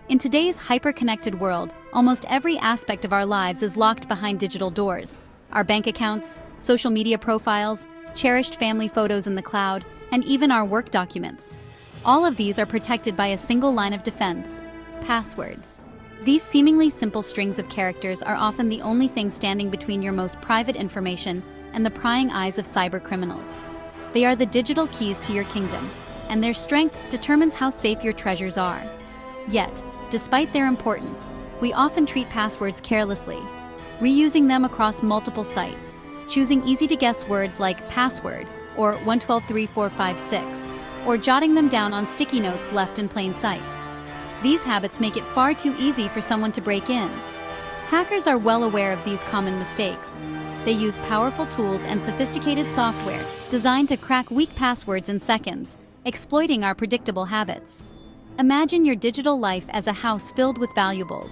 In today's hyper-connected world, almost every aspect of our lives is locked behind digital doors. Our bank accounts, social media profiles, cherished family photos in the cloud, and even our work documents. All of these are protected by a single line of defense: passwords. These seemingly simple strings of characters are often the only thing standing between your most private information and the prying eyes of cybercriminals. They are the digital keys to your kingdom, and their strength determines how safe your treasures are. Yet, despite their importance, we often treat passwords carelessly, reusing them across multiple sites, choosing easy-to-guess words like password or 123456, or jotting them down on sticky notes left in plain sight. These habits make it far too easy for someone to break in. Hackers are well aware of these common mistakes. They use powerful tools and sophisticated software designed to crack weak passwords in seconds, exploiting our predictable habits. Imagine your digital life as a house filled with valuables.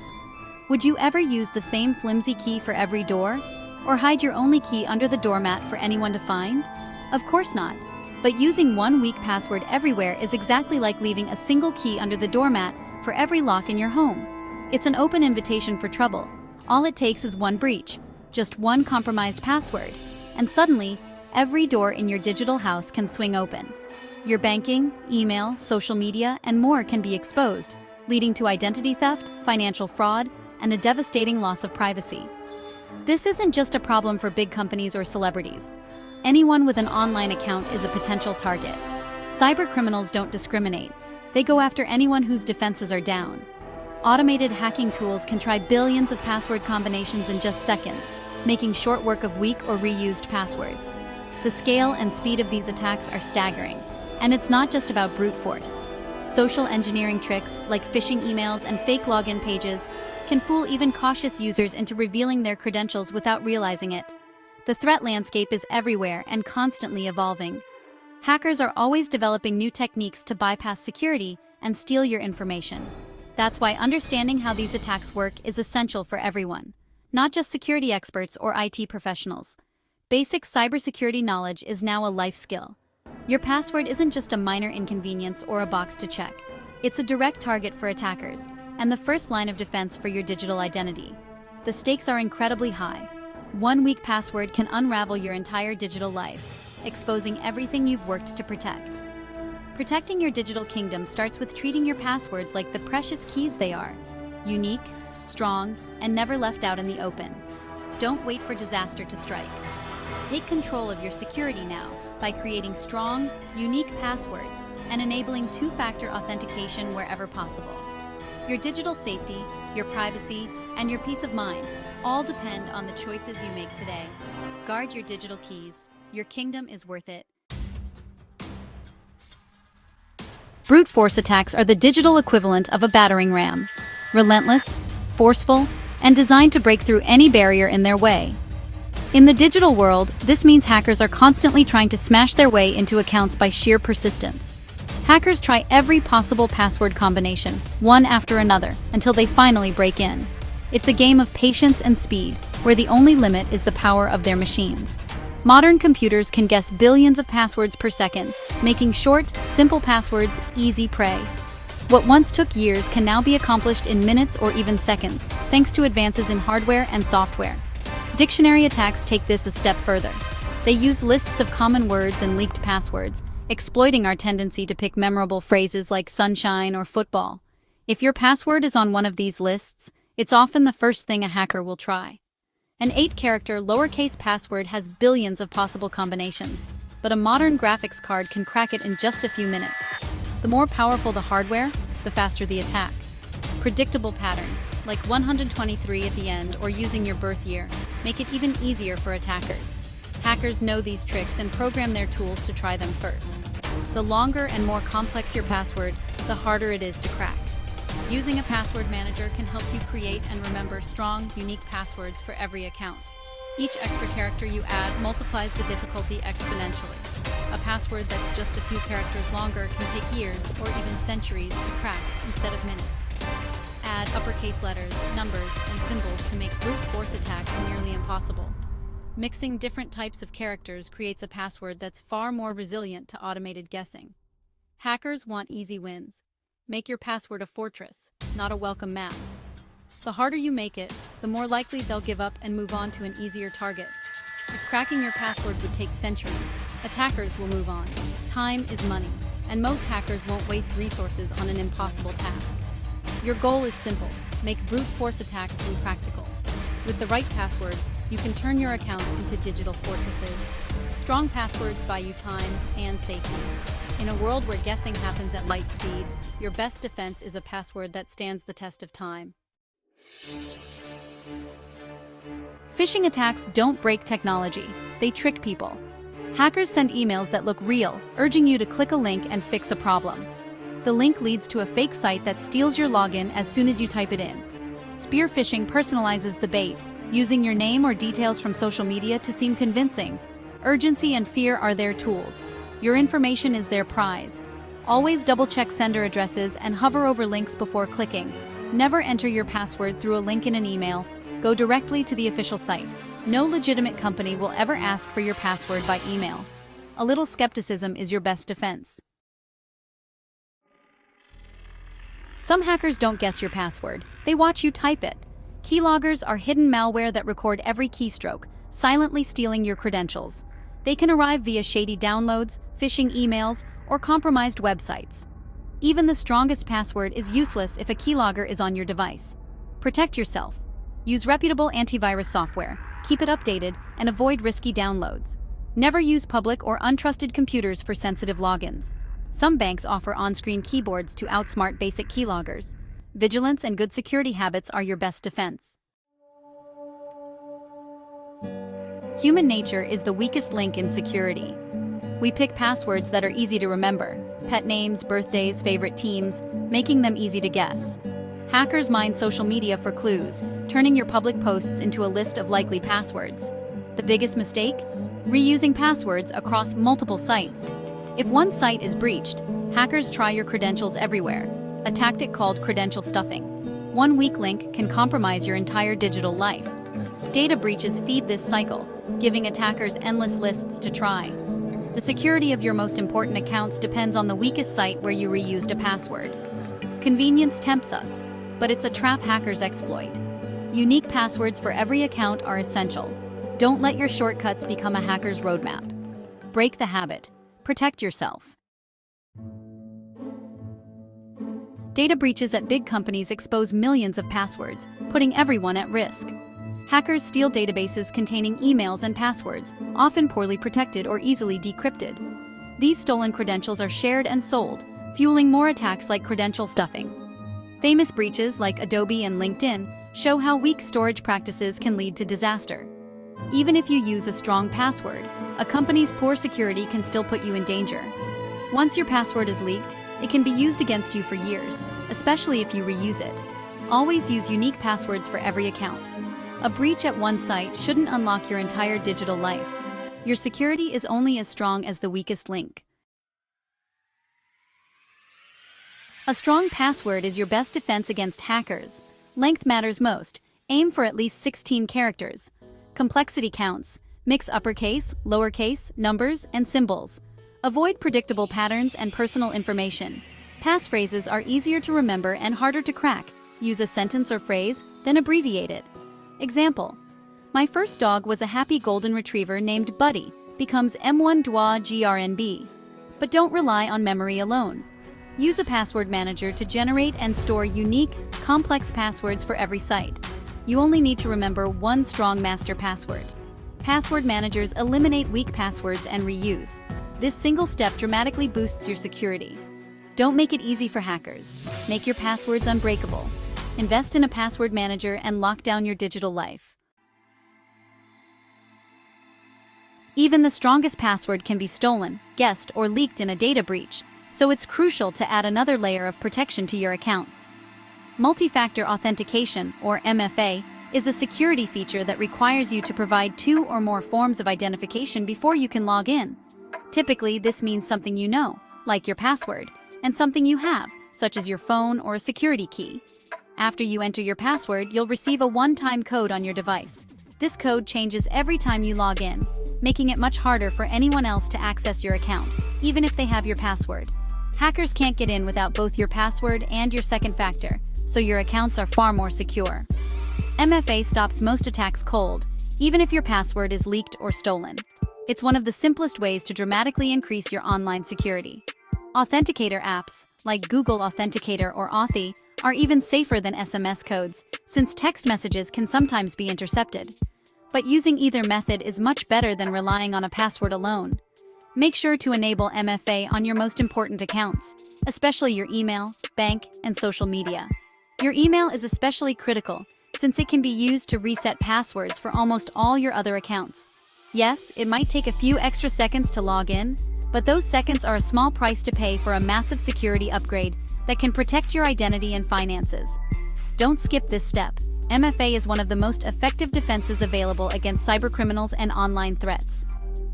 Would you ever use the same flimsy key for every door? Or hide your only key under the doormat for anyone to find? Of course not. But using one weak password everywhere is exactly like leaving a single key under the doormat for every lock in your home. It's an open invitation for trouble. All it takes is one breach, just one compromised password, and suddenly, every door in your digital house can swing open. Your banking, email, social media, and more can be exposed, leading to identity theft, financial fraud, and a devastating loss of privacy. This isn't just a problem for big companies or celebrities. Anyone with an online account is a potential target. Cybercriminals don't discriminate. They go after anyone whose defenses are down. Automated hacking tools can try billions of password combinations in just seconds, making short work of weak or reused passwords. The scale and speed of these attacks are staggering. And it's not just about brute force. Social engineering tricks, like phishing emails and fake login pages, can fool even cautious users into revealing their credentials without realizing it. The threat landscape is everywhere and constantly evolving. Hackers are always developing new techniques to bypass security and steal your information. That's why understanding how these attacks work is essential for everyone, not just security experts or IT professionals. Basic cybersecurity knowledge is now a life skill. Your password isn't just a minor inconvenience or a box to check. It's a direct target for attackers, and the first line of defense for your digital identity. The stakes are incredibly high. One weak password can unravel your entire digital life, exposing everything you've worked to protect. Protecting your digital kingdom starts with treating your passwords like the precious keys they are: unique, strong, and never left out in the open. Don't wait for disaster to strike. Take control of your security now by creating strong, unique passwords and enabling two-factor authentication wherever possible. Your digital safety, your privacy, and your peace of mind all depend on the choices you make today. Guard your digital keys. Your kingdom is worth it. Brute force attacks are the digital equivalent of a battering ram. Relentless, forceful, and designed to break through any barrier in their way. In the digital world, this means hackers are constantly trying to smash their way into accounts by sheer persistence. Hackers try every possible password combination, one after another, until they finally break in. It's a game of patience and speed, where the only limit is the power of their machines. Modern computers can guess billions of passwords per second, making short, simple passwords easy prey. What once took years can now be accomplished in minutes or even seconds, thanks to advances in hardware and software. Dictionary attacks take this a step further. They use lists of common words and leaked passwords, exploiting our tendency to pick memorable phrases like sunshine or football. If your password is on one of these lists, it's often the first thing a hacker will try. An 8-character lowercase password has billions of possible combinations, but a modern graphics card can crack it in just a few minutes. The more powerful the hardware, the faster the attack. Predictable patterns, like 123 at the end or using your birth year, make it even easier for attackers. Hackers know these tricks and program their tools to try them first. The longer and more complex your password, the harder it is to crack. Using a password manager can help you create and remember strong, unique passwords for every account. Each extra character you add multiplies the difficulty exponentially. A password that's just a few characters longer can take years or even centuries to crack instead of minutes. Add uppercase letters, numbers, and symbols to make brute force attacks nearly impossible. Mixing different types of characters creates a password that's far more resilient to automated guessing. Hackers want easy wins. Make your password a fortress, not a welcome map. The harder you make it, the more likely they'll give up and move on to an easier target. If cracking your password would take centuries, attackers will move on. Time is money, and most hackers won't waste resources on an impossible task. Your goal is simple: make brute force attacks impractical. With the right password, you can turn your accounts into digital fortresses. Strong passwords buy you time and safety. In a world where guessing happens at light speed, your best defense is a password that stands the test of time. Phishing attacks don't break technology, they trick people. Hackers send emails that look real, urging you to click a link and fix a problem. The link leads to a fake site that steals your login as soon as you type it in. Spear phishing personalizes the bait, using your name or details from social media to seem convincing. Urgency and fear are their tools. Your information is their prize. Always double-check sender addresses and hover over links before clicking. Never enter your password through a link in an email. Go directly to the official site. No legitimate company will ever ask for your password by email. A little skepticism is your best defense. Some hackers don't guess your password, they watch you type it. Keyloggers are hidden malware that record every keystroke, silently stealing your credentials. They can arrive via shady downloads, phishing emails, or compromised websites. Even the strongest password is useless if a keylogger is on your device. Protect yourself. Use reputable antivirus software, keep it updated, and avoid risky downloads. Never use public or untrusted computers for sensitive logins. Some banks offer on-screen keyboards to outsmart basic keyloggers. Vigilance and good security habits are your best defense. Human nature is the weakest link in security. We pick passwords that are easy to remember: pet names, birthdays, favorite teams, making them easy to guess. Hackers mine social media for clues, turning your public posts into a list of likely passwords. The biggest mistake? Reusing passwords across multiple sites. If one site is breached, hackers try your credentials everywhere, a tactic called credential stuffing. One weak link can compromise your entire digital life. Data breaches feed this cycle, giving attackers endless lists to try. The security of your most important accounts depends on the weakest site where you reused a password. Convenience tempts us, but it's a trap hackers exploit. Unique passwords for every account are essential. Don't let your shortcuts become a hacker's roadmap. Break the habit. Protect yourself. Data breaches at big companies expose millions of passwords, putting everyone at risk. Hackers steal databases containing emails and passwords, often poorly protected or easily decrypted. These stolen credentials are shared and sold, fueling more attacks like credential stuffing. Famous breaches like Adobe and LinkedIn show how weak storage practices can lead to disaster. Even if you use a strong password, a company's poor security can still put you in danger. Once your password is leaked, it can be used against you for years, especially if you reuse it. Always use unique passwords for every account. A breach at one site shouldn't unlock your entire digital life. Your security is only as strong as the weakest link. A strong password is your best defense against hackers. Length matters most. Aim for at least 16 characters. Complexity counts. Mix uppercase, lowercase, numbers, and symbols. Avoid predictable patterns and personal information. Passphrases are easier to remember and harder to crack. Use a sentence or phrase, then abbreviate it. Example: my first dog was a happy golden retriever named Buddy, becomes M1 Dwa GRNB. But don't rely on memory alone. Use a password manager to generate and store unique, complex passwords for every site. You only need to remember one strong master password. Password managers eliminate weak passwords and reuse. This single step dramatically boosts your security. Don't make it easy for hackers. Make your passwords unbreakable. Invest in a password manager and lock down your digital life. Even the strongest password can be stolen, guessed, or leaked in a data breach, so it's crucial to add another layer of protection to your accounts. Multi-factor authentication, or MFA, is a security feature that requires you to provide 2 or more forms of identification before you can log in. Typically, this means something you know, like your password, and something you have, such as your phone or a security key. After you enter your password, you'll receive a one-time code on your device. This code changes every time you log in, making it much harder for anyone else to access your account, even if they have your password. Hackers can't get in without both your password and your second factor, so your accounts are far more secure. MFA stops most attacks cold, even if your password is leaked or stolen. It's one of the simplest ways to dramatically increase your online security. Authenticator apps, like Google Authenticator or Authy, are even safer than SMS codes, since text messages can sometimes be intercepted. But using either method is much better than relying on a password alone. Make sure to enable MFA on your most important accounts, especially your email, bank, and social media. Your email is especially critical, since it can be used to reset passwords for almost all your other accounts. Yes, it might take a few extra seconds to log in, but those seconds are a small price to pay for a massive security upgrade that can protect your identity and finances. Don't skip this step. MFA is one of the most effective defenses available against cybercriminals and online threats.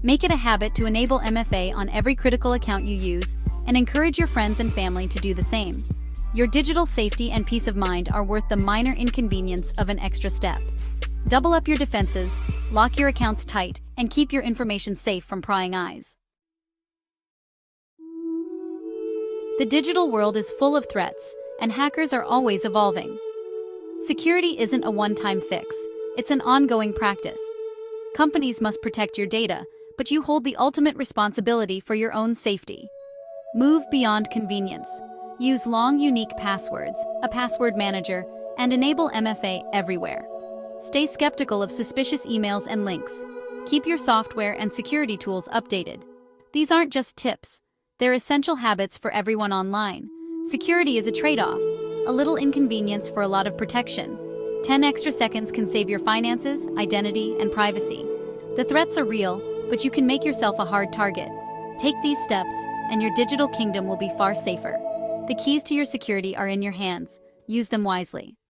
Make it a habit to enable MFA on every critical account you use, and encourage your friends and family to do the same. Your digital safety and peace of mind are worth the minor inconvenience of an extra step. Double up your defenses, lock your accounts tight, and keep your information safe from prying eyes. The digital world is full of threats, and hackers are always evolving. Security isn't a one-time fix, it's an ongoing practice. Companies must protect your data, but you hold the ultimate responsibility for your own safety. Move beyond convenience. Use long, unique passwords, a password manager, and enable MFA everywhere. Stay skeptical of suspicious emails and links. Keep your software and security tools updated. These aren't just tips. They're essential habits for everyone online. Security is a trade-off, a little inconvenience for a lot of protection. 10 extra seconds can save your finances, identity, and privacy. The threats are real, but you can make yourself a hard target. Take these steps, and your digital kingdom will be far safer. The keys to your security are in your hands. Use them wisely.